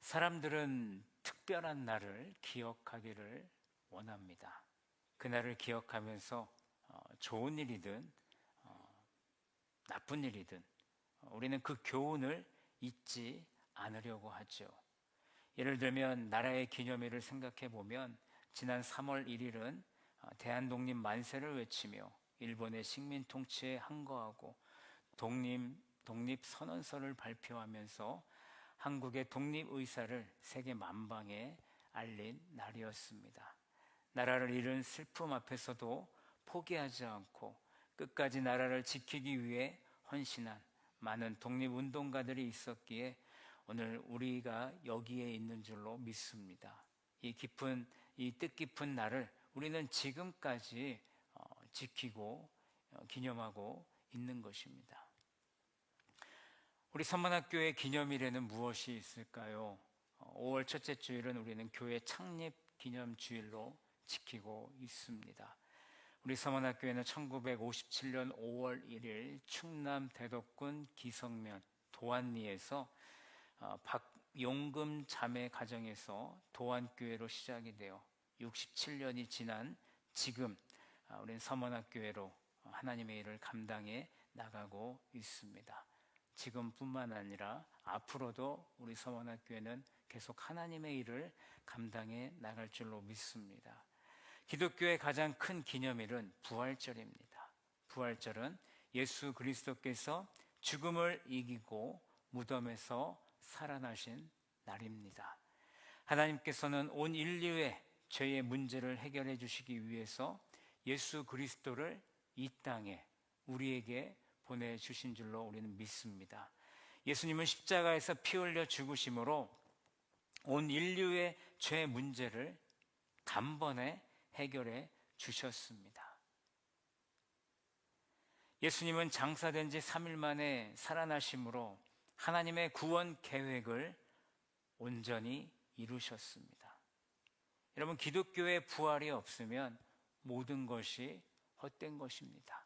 사람들은 특별한 날을 기억하기를 원합니다. 그날을 기억하면서 좋은 일이든 나쁜 일이든 우리는 그 교훈을 잊지 않으려고 하죠. 예를 들면 나라의 기념일을 생각해 보면 지난 3월 1일은 대한독립 만세를 외치며 일본의 식민 통치에 항거하고 독립선언서를 발표하면서 한국의 독립 의사를 세계 만방에 알린 날이었습니다. 나라를 잃은 슬픔 앞에서도 포기하지 않고 끝까지 나라를 지키기 위해 헌신한 많은 독립운동가들이 있었기에 오늘 우리가 여기에 있는 줄로 믿습니다. 이 뜻깊은 날을 우리는 지금까지 지키고 기념하고 있는 것입니다. 우리 선만학교의 기념일에는 무엇이 있을까요? 5월 첫째 주일은 우리는 교회 창립 기념주일로 지키고 있습니다. 우리 서만학교에는 1957년 5월 1일 충남 대덕군 기성면 도안리에서 박용금 자매 가정에서 도안교회로 시작이 되어 67년이 지난 지금 우리는 서만학교회로 하나님의 일을 감당해 나가고 있습니다. 지금뿐만 아니라 앞으로도 우리 서원학교회는 계속 하나님의 일을 감당해 나갈 줄로 믿습니다. 기독교의 가장 큰 기념일은 부활절입니다. 부활절은 예수 그리스도께서 죽음을 이기고 무덤에서 살아나신 날입니다. 하나님께서는 온 인류의 죄의 문제를 해결해 주시기 위해서 예수 그리스도를 이 땅에 우리에게 보내주신 줄로 우리는 믿습니다. 예수님은 십자가에서 피 흘려 죽으심으로 온 인류의 죄 문제를 단번에 해결해 주셨습니다. 예수님은 장사된 지 3일 만에 살아나심으로 하나님의 구원 계획을 온전히 이루셨습니다. 여러분, 기독교의 부활이 없으면 모든 것이 헛된 것입니다.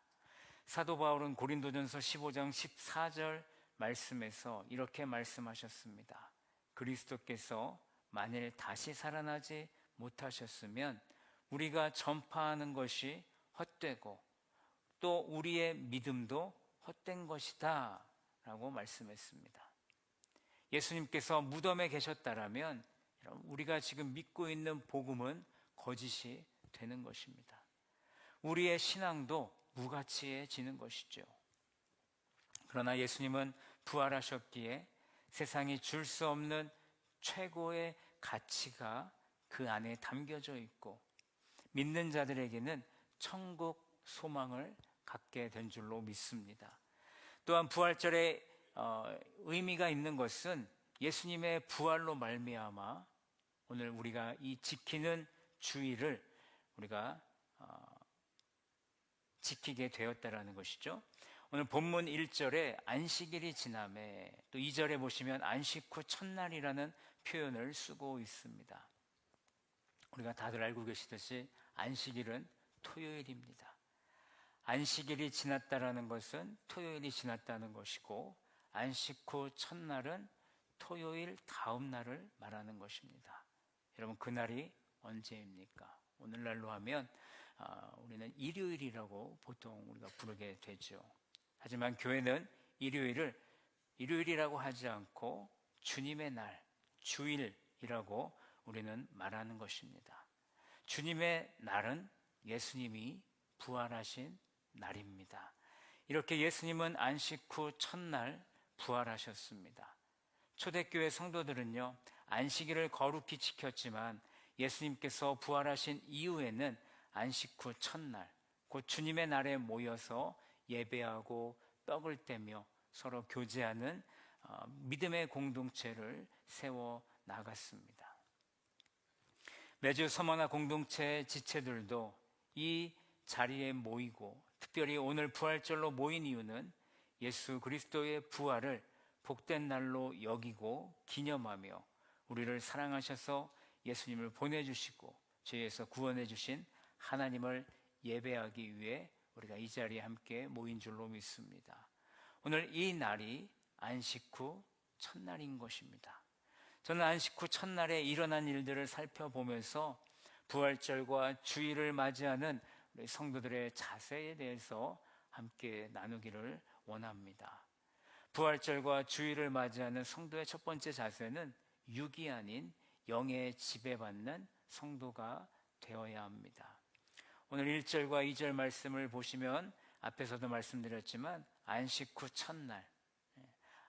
사도 바울은 고린도전서 15장 14절 말씀에서 이렇게 말씀하셨습니다. 그리스도께서 만일 다시 살아나지 못하셨으면 우리가 전파하는 것이 헛되고 또 우리의 믿음도 헛된 것이다 라고 말씀했습니다. 예수님께서 무덤에 계셨다라면 우리가 지금 믿고 있는 복음은 거짓이 되는 것입니다. 우리의 신앙도 무가치해지는 것이죠. 그러나 예수님은 부활하셨기에 세상이 줄 수 없는 최고의 가치가 그 안에 담겨져 있고 믿는 자들에게는 천국 소망을 갖게 된 줄로 믿습니다. 또한 부활절에 의미가 있는 것은 예수님의 부활로 말미암아 오늘 우리가 이 지키는 주일을 우리가 지키게 되었다라는 것이죠. 오늘 본문 1절에 안식일이 지남에 또 2절에 보시면 안식 후 첫날이라는 표현을 쓰고 있습니다. 우리가 다들 알고 계시듯이 안식일은 토요일입니다. 안식일이 지났다라는 것은 토요일이 지났다는 것이고 안식 후 첫날은 토요일 다음 날을 말하는 것입니다. 여러분, 그날이 언제입니까? 오늘날로 하면 우리는 일요일이라고 보통 우리가 부르게 되죠. 하지만 교회는 일요일을 일요일이라고 하지 않고 주님의 날, 주일이라고 우리는 말하는 것입니다. 주님의 날은 예수님이 부활하신 날입니다. 이렇게 예수님은 안식 후 첫날 부활하셨습니다. 초대교회 성도들은요, 안식일을 거룩히 지켰지만 예수님께서 부활하신 이후에는 안식 후 첫날, 곧 주님의 날에 모여서 예배하고 떡을 떼며 서로 교제하는 믿음의 공동체를 세워 나갔습니다. 매주 서머나 공동체 지체들도 이 자리에 모이고 특별히 오늘 부활절로 모인 이유는 예수 그리스도의 부활을 복된 날로 여기고 기념하며 우리를 사랑하셔서 예수님을 보내주시고 죄에서 구원해 주신 하나님을 예배하기 위해 우리가 이 자리에 함께 모인 줄로 믿습니다. 오늘 이 날이 안식 후 첫날인 것입니다. 저는 안식 후 첫날에 일어난 일들을 살펴보면서 부활절과 주일을 맞이하는 우리 성도들의 자세에 대해서 함께 나누기를 원합니다. 부활절과 주일을 맞이하는 성도의 첫 번째 자세는 육이 아닌 영에 지배받는 성도가 되어야 합니다. 오늘 1절과 2절 말씀을 보시면 앞에서도 말씀드렸지만 안식 후 첫날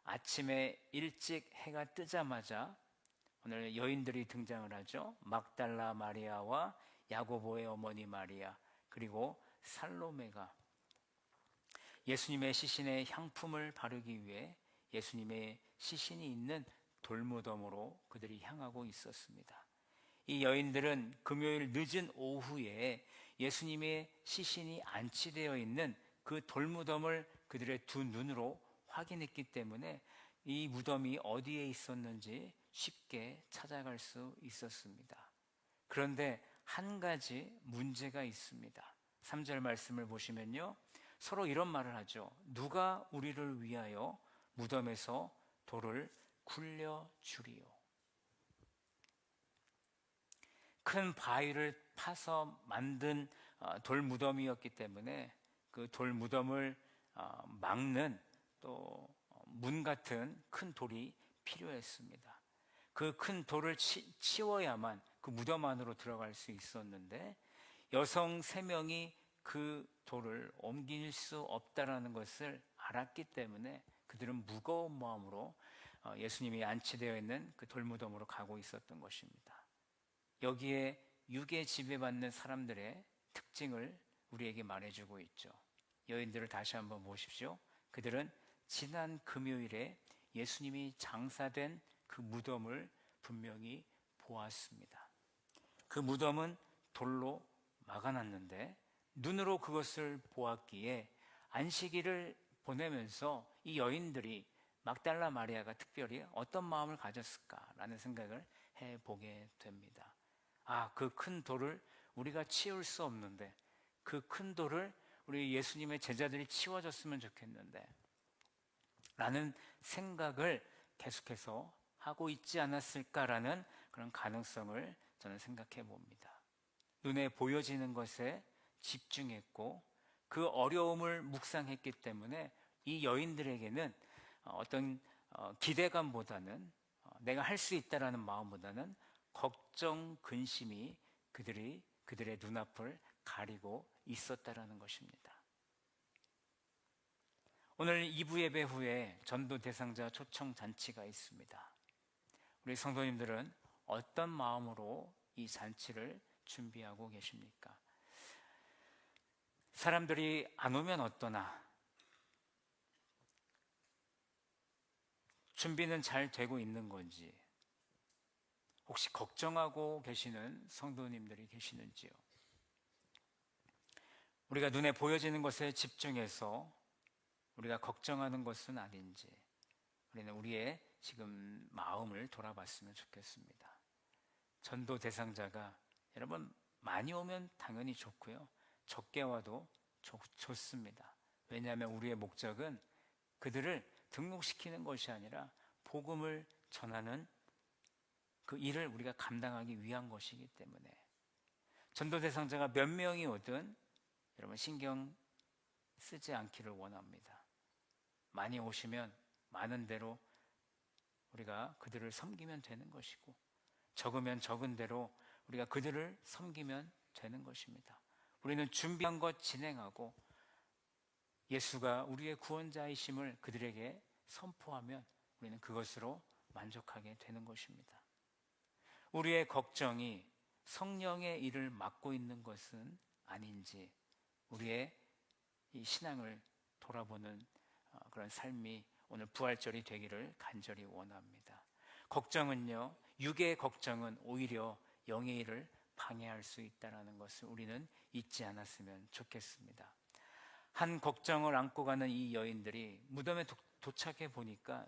아침에 일찍 해가 뜨자마자 오늘 여인들이 등장을 하죠. 막달라 마리아와 야고보의 어머니 마리아, 그리고 살로메가 예수님의 시신에 향품을 바르기 위해 예수님의 시신이 있는 돌무덤으로 그들이 향하고 있었습니다. 이 여인들은 금요일 늦은 오후에 예수님의 시신이 안치되어 있는 그 돌무덤을 그들의 두 눈으로 확인했기 때문에 이 무덤이 어디에 있었는지 쉽게 찾아갈 수 있었습니다. 그런데 한 가지 문제가 있습니다. 3절 말씀을 보시면요, 서로 이런 말을 하죠. 누가 우리를 위하여 무덤에서 돌을 굴려주리요. 큰 바위를 파서 만든 돌무덤이었기 때문에 그 돌무덤을 막는 또 문 같은 큰 돌이 필요했습니다. 그 큰 돌을 치워야만 그 무덤 안으로 들어갈 수 있었는데 여성 3명이 그 돌을 옮길 수 없다라는 것을 알았기 때문에 그들은 무거운 마음으로 예수님이 안치되어 있는 그 돌무덤으로 가고 있었던 것입니다. 여기에 육에 지배받는 사람들의 특징을 우리에게 말해주고 있죠. 여인들을 다시 한번 보십시오. 그들은 지난 금요일에 예수님이 장사된 그 무덤을 분명히 보았습니다. 그 무덤은 돌로 막아놨는데 눈으로 그것을 보았기에 안식일을 보내면서 이 여인들이 막달라 마리아가 특별히 어떤 마음을 가졌을까라는 생각을 해보게 됩니다. 그 큰 돌을 우리가 치울 수 없는데 그 큰 돌을 우리 예수님의 제자들이 치워줬으면 좋겠는데 라는 생각을 계속해서 하고 있지 않았을까라는 그런 가능성을 저는 생각해 봅니다. 눈에 보여지는 것에 집중했고 그 어려움을 묵상했기 때문에 이 여인들에게는 어떤 기대감보다는 내가 할 수 있다라는 마음보다는 걱정, 근심이 그들의 눈앞을 가리고 있었다라는 것입니다. 오늘 2부 예배 후에 전도 대상자 초청 잔치가 있습니다. 우리 성도님들은 어떤 마음으로 이 잔치를 준비하고 계십니까? 사람들이 안 오면 어떠나 준비는 잘 되고 있는 건지 혹시 걱정하고 계시는 성도님들이 계시는지요? 우리가 눈에 보여지는 것에 집중해서 우리가 걱정하는 것은 아닌지 우리는 우리의 지금 마음을 돌아봤으면 좋겠습니다. 전도 대상자가 여러분 많이 오면 당연히 좋고요. 적게 와도 좋습니다. 왜냐하면 우리의 목적은 그들을 등록시키는 것이 아니라 복음을 전하는 그 일을 우리가 감당하기 위한 것이기 때문에 전도 대상자가 몇 명이 오든 여러분 신경 쓰지 않기를 원합니다. 많이 오시면 많은 대로 우리가 그들을 섬기면 되는 것이고 적으면 적은 대로 우리가 그들을 섬기면 되는 것입니다. 우리는 준비한 것 진행하고 예수가 우리의 구원자이심을 그들에게 선포하면 우리는 그것으로 만족하게 되는 것입니다. 우리의 걱정이 성령의 일을 맡고 있는 것은 아닌지 우리의 이 신앙을 돌아보는 그런 삶이 오늘 부활절이 되기를 간절히 원합니다. 걱정은요, 육의 걱정은 오히려 영의 일을 방해할 수 있다는 것을 우리는 잊지 않았으면 좋겠습니다. 한 걱정을 안고 가는 이 여인들이 무덤에 도착해 보니까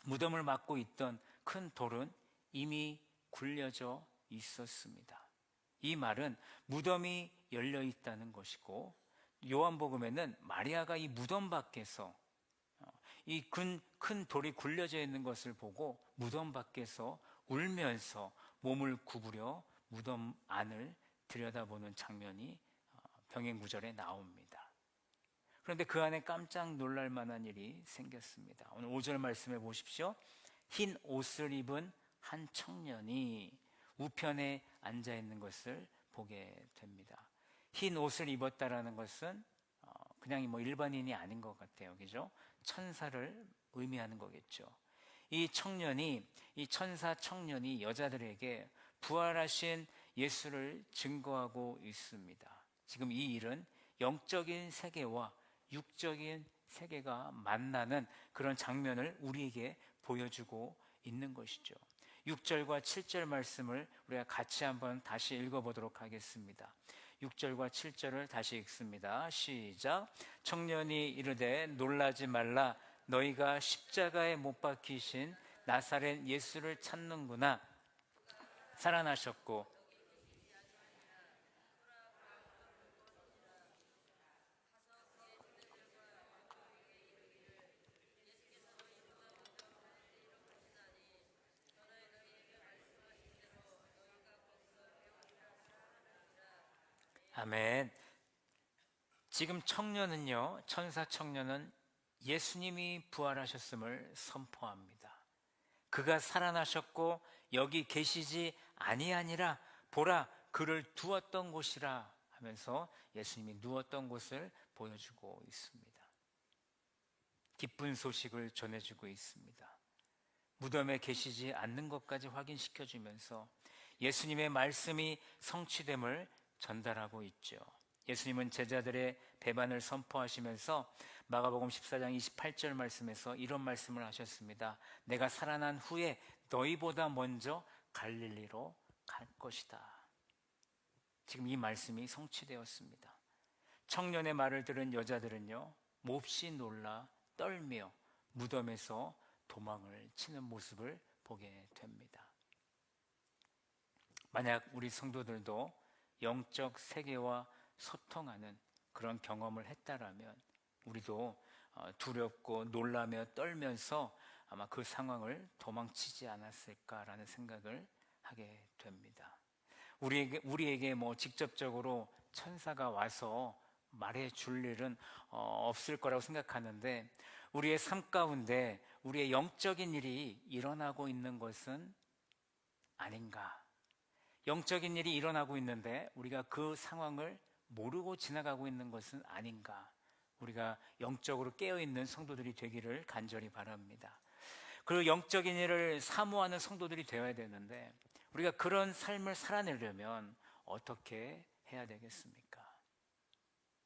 무덤을 막고 있던 큰 돌은 이미 굴려져 있었습니다. 이 말은 무덤이 열려 있다는 것이고 요한복음에는 마리아가 이 무덤 밖에서 이 큰 돌이 굴려져 있는 것을 보고 무덤 밖에서 울면서 몸을 구부려 무덤 안을 들여다보는 장면이 병행구절에 나옵니다. 그런데 그 안에 깜짝 놀랄 만한 일이 생겼습니다. 오늘 5절 말씀해 보십시오. 흰 옷을 입은 한 청년이 우편에 앉아 있는 것을 보게 됩니다. 흰 옷을 입었다라는 것은 그냥 뭐 일반인이 아닌 것 같아요. 그죠? 천사를 의미하는 거겠죠. 이 천사 청년이 여자들에게 부활하신 예수를 증거하고 있습니다. 지금 이 일은 영적인 세계와 육적인 세계가 만나는 그런 장면을 우리에게 보여주고 있는 것이죠. 6절과 7절 말씀을 우리가 같이 한번 다시 읽어보도록 하겠습니다. 6절과 7절을 다시 읽습니다. 시작. 청년이 이르되 놀라지 말라. 너희가 십자가에 못 박히신 나사렛 예수를 찾는구나. 살아나셨고 아멘. 지금 천사 청년은 예수님이 부활하셨음을 선포합니다. 그가 살아나셨고 여기 계시지 아니하니라. 보라, 그를 두었던 곳이라 하면서 예수님이 누웠던 곳을 보여주고 있습니다. 기쁜 소식을 전해주고 있습니다. 무덤에 계시지 않는 것까지 확인시켜주면서 예수님의 말씀이 성취됨을 전달하고 있죠. 예수님은 제자들의 배반을 선포하시면서 마가복음 14장 28절 말씀에서 이런 말씀을 하셨습니다. 내가 살아난 후에 너희보다 먼저 갈릴리로 갈 것이다. 지금 이 말씀이 성취되었습니다. 청년의 말을 들은 여자들은요, 몹시 놀라 떨며 무덤에서 도망을 치는 모습을 보게 됩니다. 만약 우리 성도들도 영적 세계와 소통하는 그런 경험을 했다라면 우리도 두렵고 놀라며 떨면서 아마 그 상황을 도망치지 않았을까라는 생각을 하게 됩니다. 우리에게 뭐 직접적으로 천사가 와서 말해 줄 일은 없을 거라고 생각하는데 우리의 삶 가운데 우리의 영적인 일이 일어나고 있는 것은 아닌가? 영적인 일이 일어나고 있는데 우리가 그 상황을 모르고 지나가고 있는 것은 아닌가? 우리가 영적으로 깨어있는 성도들이 되기를 간절히 바랍니다. 그리고 영적인 일을 사모하는 성도들이 되어야 되는데 우리가 그런 삶을 살아내려면 어떻게 해야 되겠습니까?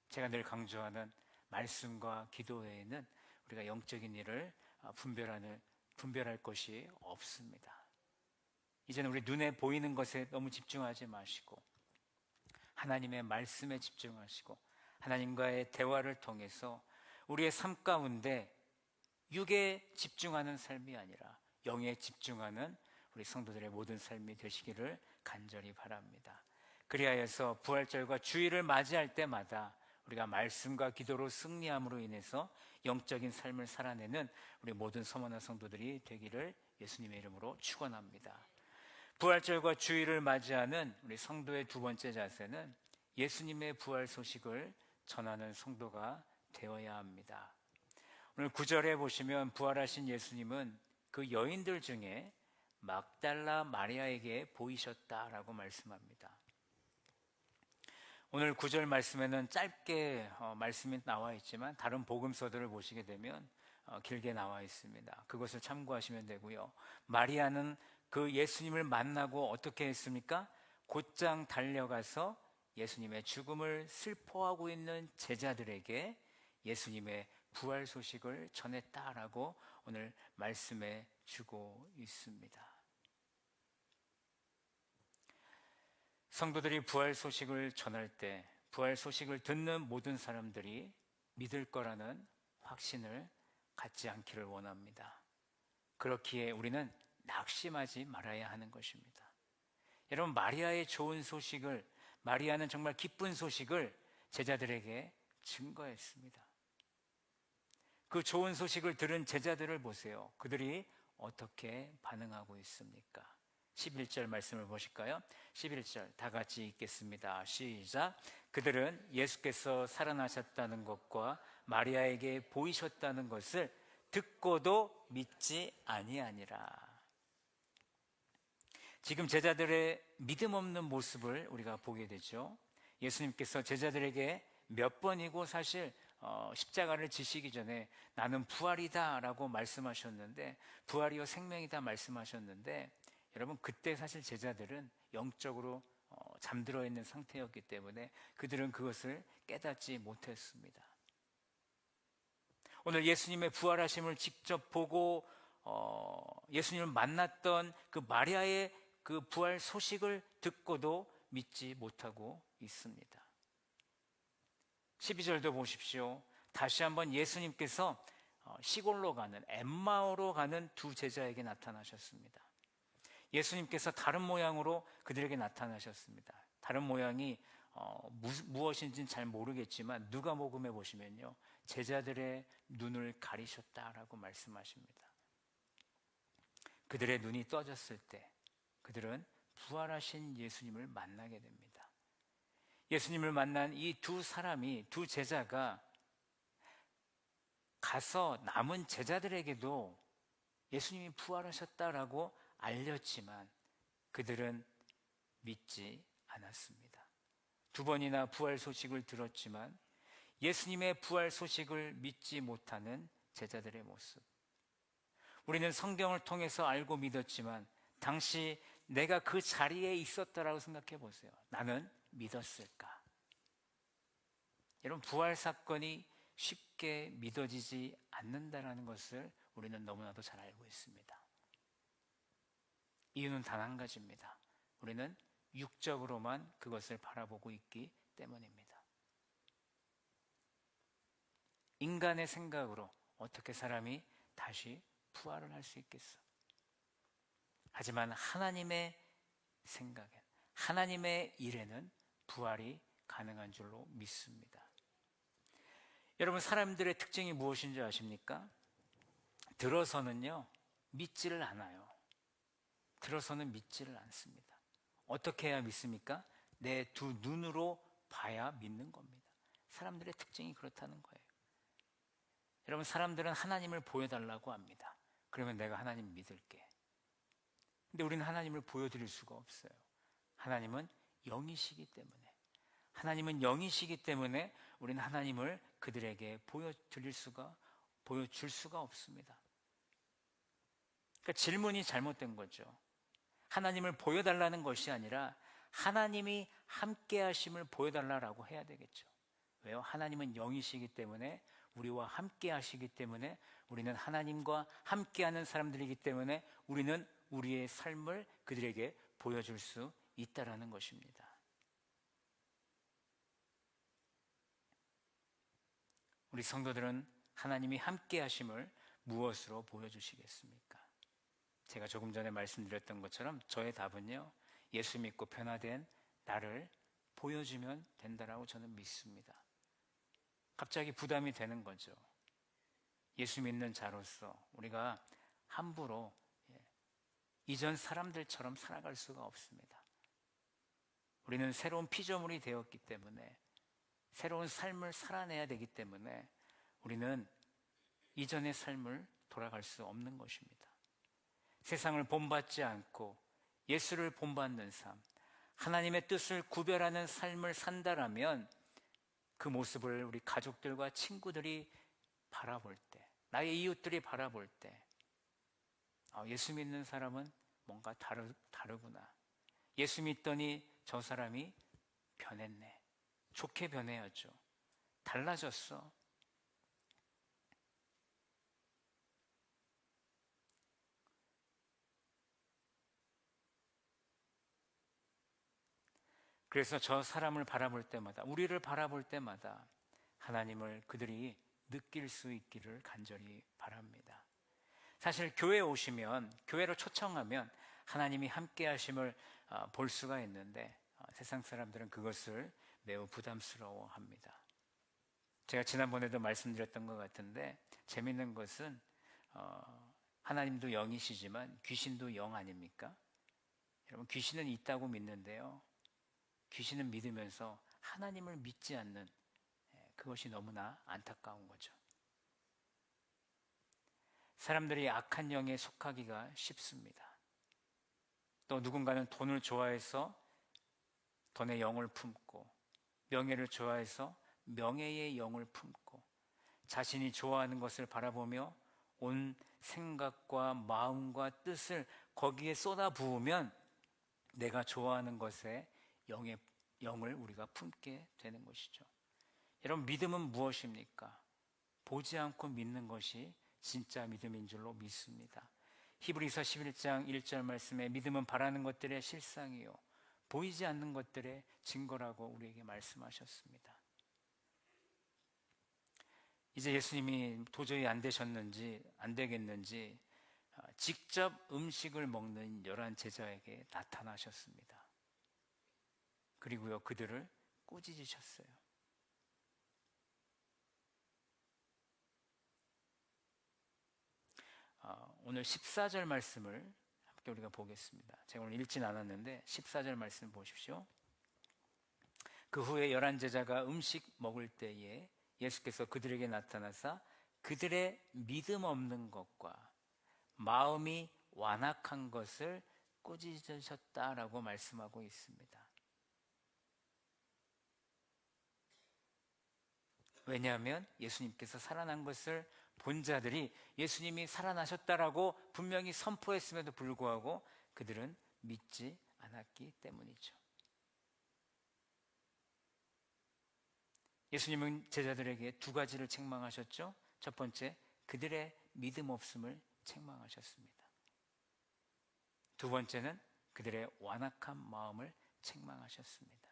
제가 늘 강조하는 말씀과 기도 외에는 우리가 영적인 일을 분별할 것이 없습니다. 이제는 우리 눈에 보이는 것에 너무 집중하지 마시고 하나님의 말씀에 집중하시고 하나님과의 대화를 통해서 우리의 삶 가운데 육에 집중하는 삶이 아니라 영에 집중하는 우리 성도들의 모든 삶이 되시기를 간절히 바랍니다. 그리하여서 부활절과 주일을 맞이할 때마다 우리가 말씀과 기도로 승리함으로 인해서 영적인 삶을 살아내는 우리 모든 서머나 성도들이 되기를 예수님의 이름으로 축원합니다. 부활절과 주일을 맞이하는 우리 성도의 두 번째 자세는 예수님의 부활 소식을 전하는 성도가 되어야 합니다. 오늘 9절에 보시면 부활하신 예수님은 그 여인들 중에 막달라 마리아에게 보이셨다라고 말씀합니다. 오늘 9절 말씀에는 짧게 말씀이 나와 있지만 다른 복음서들을 보시게 되면 길게 나와 있습니다. 그것을 참고하시면 되고요. 마리아는 그 예수님을 만나고 어떻게 했습니까? 곧장 달려가서 예수님의 죽음을 슬퍼하고 있는 제자들에게 예수님의 부활 소식을 전했다라고 오늘 말씀해 주고 있습니다. 성도들이 부활 소식을 전할 때 부활 소식을 듣는 모든 사람들이 믿을 거라는 확신을 갖지 않기를 원합니다. 그렇기에 우리는 낙심하지 말아야 하는 것입니다. 여러분, 마리아의 좋은 소식을, 마리아는 정말 기쁜 소식을 제자들에게 증거했습니다. 그 좋은 소식을 들은 제자들을 보세요. 그들이 어떻게 반응하고 있습니까? 11절 말씀을 보실까요? 11절 다 같이 읽겠습니다. 시작. 그들은 예수께서 살아나셨다는 것과 마리아에게 보이셨다는 것을 듣고도 믿지 아니하니라. 지금 제자들의 믿음 없는 모습을 우리가 보게 되죠. 예수님께서 제자들에게 몇 번이고 사실 십자가를 지시기 전에 나는 부활이다 라고 말씀하셨는데, 부활이요 생명이다 말씀하셨는데, 여러분 그때 사실 제자들은 영적으로 잠들어 있는 상태였기 때문에 그들은 그것을 깨닫지 못했습니다. 오늘 예수님의 부활하심을 직접 보고 예수님을 만났던 그 마리아의 그 부활 소식을 듣고도 믿지 못하고 있습니다. 12절도 보십시오. 다시 한번 예수님께서 시골로 가는 엠마오로 가는 두 제자에게 나타나셨습니다. 예수님께서 다른 모양으로 그들에게 나타나셨습니다. 다른 모양이 무엇인지는 잘 모르겠지만 누가복음에 보시면요, 제자들의 눈을 가리셨다라고 말씀하십니다. 그들의 눈이 떠졌을 때 그들은 부활하신 예수님을 만나게 됩니다. 예수님을 만난 이 두 사람이, 두 제자가 가서 남은 제자들에게도 예수님이 부활하셨다라고 알렸지만 그들은 믿지 않았습니다. 두 번이나 부활 소식을 들었지만 예수님의 부활 소식을 믿지 못하는 제자들의 모습. 우리는 성경을 통해서 알고 믿었지만 당시 내가 그 자리에 있었다라고 생각해 보세요. 나는 믿었을까? 여러분, 부활 사건이 쉽게 믿어지지 않는다라는 것을 우리는 너무나도 잘 알고 있습니다. 이유는 단 한 가지입니다. 우리는 육적으로만 그것을 바라보고 있기 때문입니다. 인간의 생각으로 어떻게 사람이 다시 부활을 할 수 있겠어? 하지만 하나님의 생각엔, 하나님의 일에는 부활이 가능한 줄로 믿습니다. 여러분, 사람들의 특징이 무엇인지 아십니까? 들어서는요, 믿지를 않아요. 들어서는 믿지를 않습니다. 어떻게 해야 믿습니까? 내 두 눈으로 봐야 믿는 겁니다. 사람들의 특징이 그렇다는 거예요. 여러분, 사람들은 하나님을 보여달라고 합니다. 그러면 내가 하나님 믿을게. 근데 우리는 하나님을 보여드릴 수가 없어요. 하나님은 영이시기 때문에. 하나님은 영이시기 때문에 우리는 하나님을 그들에게 보여줄 수가 없습니다. 그러니까 질문이 잘못된 거죠. 하나님을 보여달라는 것이 아니라 하나님이 함께 하심을 보여달라고 해야 되겠죠. 왜요? 하나님은 영이시기 때문에, 우리와 함께 하시기 때문에, 우리는 하나님과 함께하는 사람들이기 때문에 우리는 우리의 삶을 그들에게 보여줄 수 있다라는 것입니다. 우리 성도들은 하나님이 함께 하심을 무엇으로 보여주시겠습니까? 제가 조금 전에 말씀드렸던 것처럼 저의 답은요, 예수 믿고 변화된 나를 보여주면 된다라고 저는 믿습니다. 갑자기 부담이 되는 거죠. 예수 믿는 자로서 우리가 함부로 이전 사람들처럼 살아갈 수가 없습니다. 우리는 새로운 피조물이 되었기 때문에, 새로운 삶을 살아내야 되기 때문에 우리는 이전의 삶을 돌아갈 수 없는 것입니다. 세상을 본받지 않고 예수를 본받는 삶, 하나님의 뜻을 구별하는 삶을 산다라면 그 모습을 우리 가족들과 친구들이 바라볼 때, 나의 이웃들이 바라볼 때, 예수 믿는 사람은 뭔가 다르구나. 예수 믿더니 저 사람이 변했네. 좋게 변해야죠. 달라졌어. 그래서 저 사람을 바라볼 때마다, 우리를 바라볼 때마다 하나님을 그들이 느낄 수 있기를 간절히 바랍니다. 사실 교회에 오시면, 교회로 초청하면 하나님이 함께 하심을 볼 수가 있는데 세상 사람들은 그것을 매우 부담스러워합니다. 제가 지난번에도 말씀드렸던 것 같은데 재밌는 것은 하나님도 영이시지만 귀신도 영 아닙니까? 여러분, 귀신은 있다고 믿는데요, 귀신은 믿으면서 하나님을 믿지 않는, 그것이 너무나 안타까운 거죠. 사람들이 악한 영에 속하기가 쉽습니다. 또 누군가는 돈을 좋아해서 돈의 영을 품고, 명예를 좋아해서 명예의 영을 품고, 자신이 좋아하는 것을 바라보며 온 생각과 마음과 뜻을 거기에 쏟아부으면 내가 좋아하는 것에 영을 우리가 품게 되는 것이죠. 여러분, 믿음은 무엇입니까? 보지 않고 믿는 것이 진짜 믿음인 줄로 믿습니다. 히브리서 11장 1절 말씀에 믿음은 바라는 것들의 실상이요 보이지 않는 것들의 증거라고 우리에게 말씀하셨습니다. 이제 예수님이 도저히 안 되겠는지 직접 음식을 먹는 11 제자에게 나타나셨습니다. 그리고요, 그들을 꾸짖으셨어요. 오늘 14절 말씀을 함께 우리가 보겠습니다. 제가 오늘 읽진 않았는데 14절 말씀 보십시오. 그 후에 11 제자가 음식 먹을 때에 예수께서 그들에게 나타나사 그들의 믿음 없는 것과 마음이 완악한 것을 꾸짖으셨다라고 말씀하고 있습니다. 왜냐하면 예수님께서 살아난 것을 본 자들이 예수님이 살아나셨다라고 분명히 선포했음에도 불구하고 그들은 믿지 않았기 때문이죠. 예수님은 제자들에게 두 가지를 책망하셨죠. 첫 번째, 그들의 믿음 없음을 책망하셨습니다. 두 번째는 그들의 완악한 마음을 책망하셨습니다.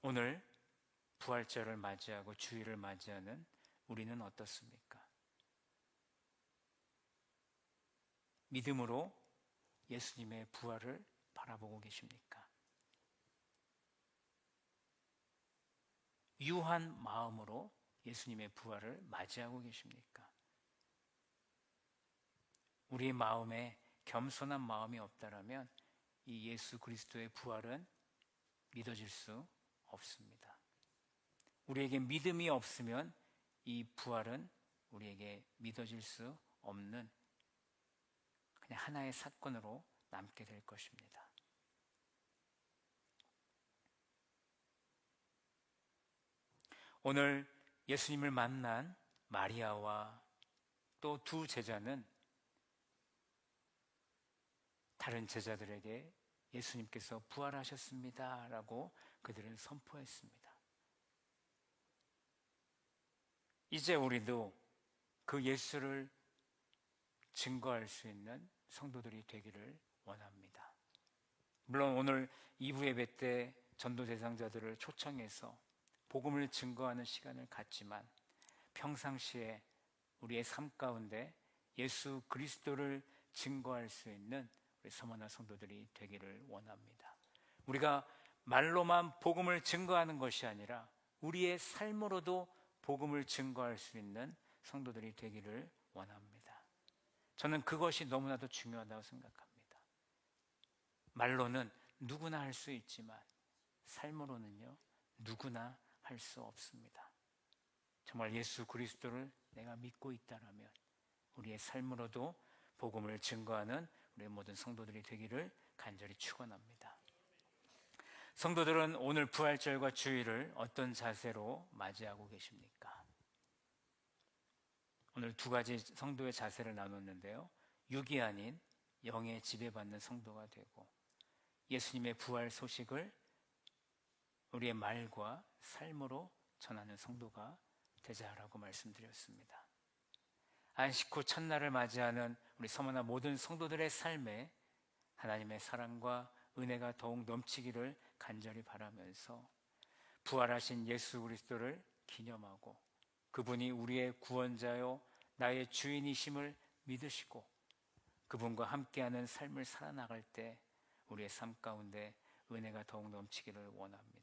오늘 부활절을 맞이하고 주일을 맞이하는 우리는 어떻습니까? 믿음으로 예수님의 부활을 바라보고 계십니까? 유한 마음으로 예수님의 부활을 맞이하고 계십니까? 우리의 마음에 겸손한 마음이 없다라면 이 예수 그리스도의 부활은 믿어질 수 없습니다. 우리에게 믿음이 없으면 이 부활은 우리에게 믿어질 수 없는 그냥 하나의 사건으로 남게 될 것입니다. 오늘 예수님을 만난 마리아와 또 두 제자는 다른 제자들에게 예수님께서 부활하셨습니다 라고 그들은 선포했습니다. 이제 우리도 그 예수를 증거할 수 있는 성도들이 되기를 원합니다. 물론 오늘 2부 예배 때 전도 대상자들을 초청해서 복음을 증거하는 시간을 갖지만 평상시에 우리의 삶 가운데 예수 그리스도를 증거할 수 있는 우리 서머나 성도들이 되기를 원합니다. 우리가 말로만 복음을 증거하는 것이 아니라 우리의 삶으로도 복음을 증거할 수 있는 성도들이 되기를 원합니다. 저는 그것이 너무나도 중요하다고 생각합니다. 말로는 누구나 할 수 있지만 삶으로는요, 누구나 할 수 없습니다. 정말 예수 그리스도를 내가 믿고 있다라면 우리의 삶으로도 복음을 증거하는 우리 모든 성도들이 되기를 간절히 축원합니다. 성도들은 오늘 부활절과 주일을 어떤 자세로 맞이하고 계십니까? 오늘 두 가지 성도의 자세를 나눴는데요, 육이 아닌 영의 지배받는 성도가 되고 예수님의 부활 소식을 우리의 말과 삶으로 전하는 성도가 되자라고 말씀드렸습니다. 안식 후 첫날을 맞이하는 우리 서머나 모든 성도들의 삶에 하나님의 사랑과 은혜가 더욱 넘치기를 간절히 바라면서 부활하신 예수 그리스도를 기념하고 그분이 우리의 구원자요 나의 주인이심을 믿으시고 그분과 함께하는 삶을 살아나갈 때 우리의 삶 가운데 은혜가 더욱 넘치기를 원합니다.